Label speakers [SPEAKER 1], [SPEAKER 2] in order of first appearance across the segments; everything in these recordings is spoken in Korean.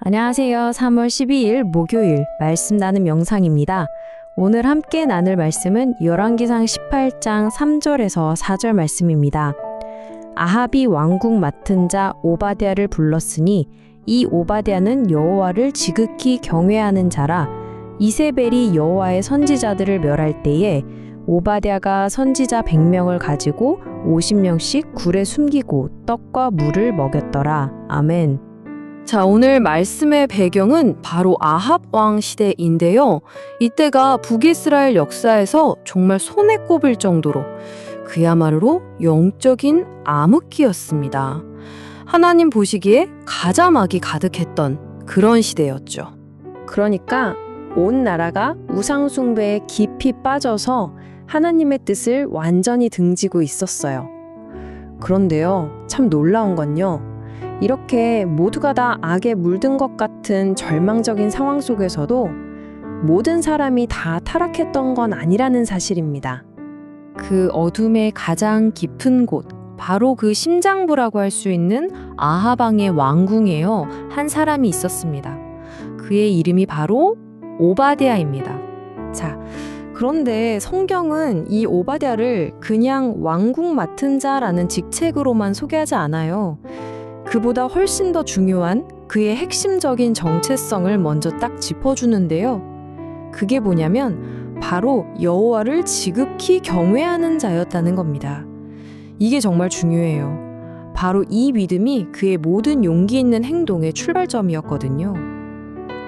[SPEAKER 1] 안녕하세요. 3월 12일 목요일 말씀 나눔 영상입니다. 오늘 함께 나눌 말씀은 열왕기상 18장 3절에서 4절 말씀입니다. 아합이 왕궁 맡은 자 오바댜를 불렀으니 이 오바댜는 여호와를 지극히 경외하는 자라. 이세벨이 여호와의 선지자들을 멸할 때에 오바댜가 선지자 100명을 가지고 50명씩 굴에 숨기고 떡과 물을 먹였더라. 아멘.
[SPEAKER 2] 자, 오늘 말씀의 배경은 바로 아합 왕 시대인데요. 이때가 북이스라엘 역사에서 정말 손에 꼽을 정도로 그야말로 영적인 암흑기였습니다. 하나님 보시기에 가자막이 가득했던 그런 시대였죠.
[SPEAKER 1] 그러니까 온 나라가 우상 숭배에 깊이 빠져서 하나님의 뜻을 완전히 등지고 있었어요. 그런데요, 참 놀라운 건요. 이렇게 모두가 다 악에 물든 것 같은 절망적인 상황 속에서도 모든 사람이 다 타락했던 건 아니라는 사실입니다.
[SPEAKER 2] 그 어둠의 가장 깊은 곳, 바로 그 심장부라고 할 수 있는 아합 왕의 왕궁에요, 한 사람이 있었습니다. 그의 이름이 바로 오바댜입니다.
[SPEAKER 1] 자, 그런데 성경은 이 오바댜를 그냥 왕궁 맡은 자라는 직책으로만 소개하지 않아요. 그보다 훨씬 더 중요한 그의 핵심적인 정체성을 먼저 딱 짚어주는데요. 그게 뭐냐면 바로 여호와를 지극히 경외하는 자였다는 겁니다. 이게 정말 중요해요. 바로 이 믿음이 그의 모든 용기 있는 행동의 출발점이었거든요.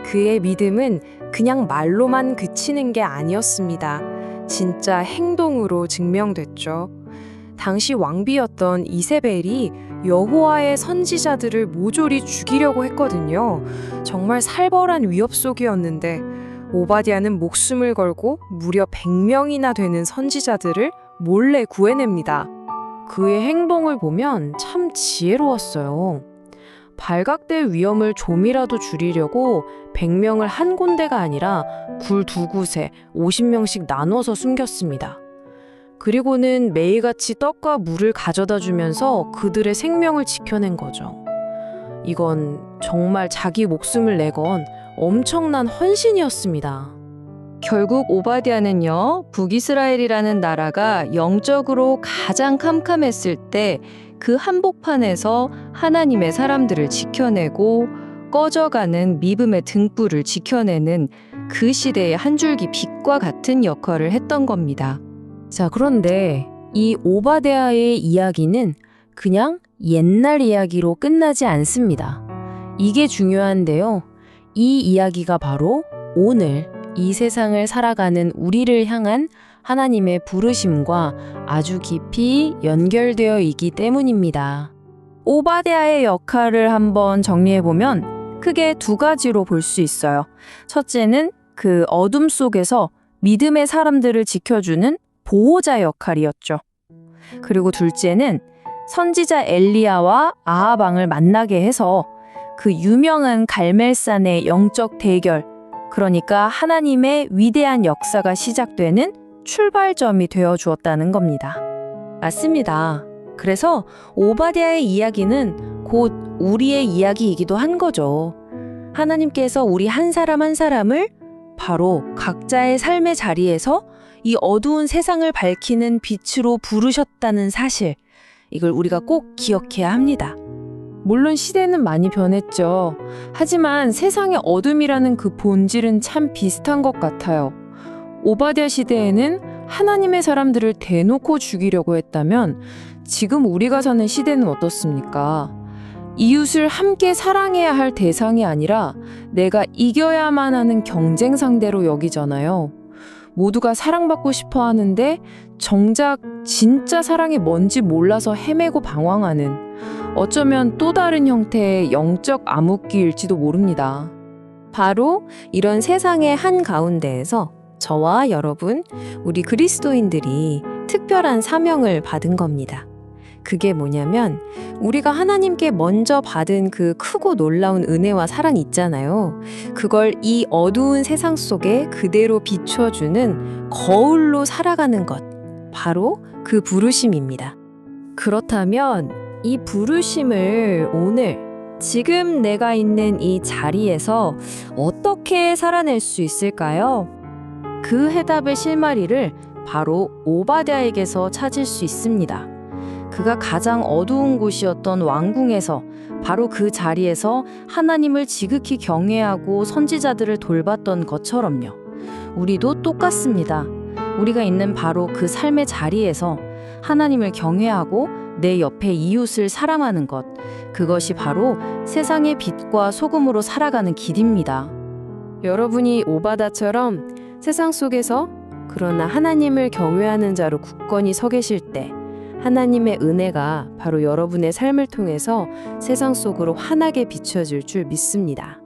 [SPEAKER 1] 그의 믿음은 그냥 말로만 그치는 게 아니었습니다. 진짜 행동으로 증명됐죠. 당시 왕비였던 이세벨이 여호와의 선지자들을 모조리 죽이려고 했거든요. 정말 살벌한 위협 속이었는데 오바댜는 목숨을 걸고 무려 100명이나 되는 선지자들을 몰래 구해냅니다. 그의 행동을 보면 참 지혜로웠어요. 발각될 위험을 좀이라도 줄이려고 100명을 한 군데가 아니라 굴 두 곳에 50명씩 나눠서 숨겼습니다. 그리고는 매일같이 떡과 물을 가져다 주면서 그들의 생명을 지켜낸 거죠. 이건 정말 자기 목숨을 내건 엄청난 헌신이었습니다.
[SPEAKER 2] 결국 오바댜는요, 북이스라엘이라는 나라가 영적으로 가장 캄캄했을 때 그 한복판에서 하나님의 사람들을 지켜내고 꺼져가는 믿음의 등불을 지켜내는 그 시대의 한 줄기 빛과 같은 역할을 했던 겁니다.
[SPEAKER 1] 자, 그런데 이 오바댜의 이야기는 그냥 옛날 이야기로 끝나지 않습니다. 이게 중요한데요. 이 이야기가 바로 오늘 이 세상을 살아가는 우리를 향한 하나님의 부르심과 아주 깊이 연결되어 있기 때문입니다. 오바댜의 역할을 한번 정리해보면 크게 두 가지로 볼 수 있어요. 첫째는 그 어둠 속에서 믿음의 사람들을 지켜주는 보호자 역할이었죠. 그리고 둘째는 선지자 엘리야와 아합 왕을 만나게 해서 그 유명한 갈멜산의 영적 대결, 그러니까 하나님의 위대한 역사가 시작되는 출발점이 되어 주었다는 겁니다. 맞습니다. 그래서 오바댜의 이야기는 곧 우리의 이야기이기도 한 거죠. 하나님께서 우리 한 사람 한 사람을 바로 각자의 삶의 자리에서 이 어두운 세상을 밝히는 빛으로 부르셨다는 사실, 이걸 우리가 꼭 기억해야 합니다. 물론 시대는 많이 변했죠. 하지만 세상의 어둠이라는 그 본질은 참 비슷한 것 같아요. 오바댜 시대에는 하나님의 사람들을 대놓고 죽이려고 했다면 지금 우리가 사는 시대는 어떻습니까? 이웃을 함께 사랑해야 할 대상이 아니라 내가 이겨야만 하는 경쟁 상대로 여기잖아요. 모두가 사랑받고 싶어 하는데 정작 진짜 사랑이 뭔지 몰라서 헤매고 방황하는, 어쩌면 또 다른 형태의 영적 암흑기일지도 모릅니다. 바로 이런 세상의 한가운데에서 저와 여러분, 우리 그리스도인들이 특별한 사명을 받은 겁니다. 그게 뭐냐면 우리가 하나님께 먼저 받은 그 크고 놀라운 은혜와 사랑 있잖아요. 그걸 이 어두운 세상 속에 그대로 비춰주는 거울로 살아가는 것, 바로 그 부르심입니다. 그렇다면 이 부르심을 오늘
[SPEAKER 2] 지금 내가 있는 이 자리에서 어떻게 살아낼 수 있을까요?
[SPEAKER 1] 그 해답의 실마리를 바로 오바댜에게서 찾을 수 있습니다. 그가 가장 어두운 곳이었던 왕궁에서 바로 그 자리에서 하나님을 지극히 경외하고 선지자들을 돌봤던 것처럼요. 우리도 똑같습니다. 우리가 있는 바로 그 삶의 자리에서 하나님을 경외하고 내 옆에 이웃을 사랑하는 것, 그것이 바로 세상의 빛과 소금으로 살아가는 길입니다.
[SPEAKER 2] 여러분이 오바다처럼 세상 속에서 그러나 하나님을 경외하는 자로 굳건히 서 계실 때 하나님의 은혜가 바로 여러분의 삶을 통해서 세상 속으로 환하게 비춰질 줄 믿습니다.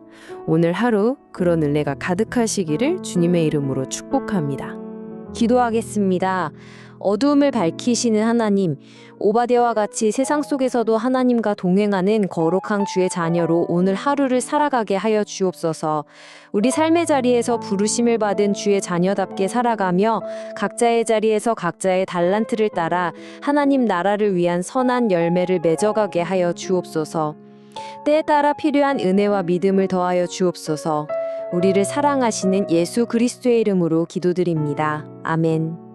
[SPEAKER 2] 오늘 하루 그런 은혜가 가득하시기를 주님의 이름으로 축복합니다.
[SPEAKER 1] 기도하겠습니다. 어두움을 밝히시는 하나님, 오바댜와 같이 세상 속에서도 하나님과 동행하는 거룩한 주의 자녀로 오늘 하루를 살아가게 하여 주옵소서. 우리 삶의 자리에서 부르심을 받은 주의 자녀답게 살아가며 각자의 자리에서 각자의 달란트를 따라 하나님 나라를 위한 선한 열매를 맺어가게 하여 주옵소서. 때에 따라 필요한 은혜와 믿음을 더하여 주옵소서. 우리를 사랑하시는 예수 그리스도의 이름으로 기도드립니다. 아멘.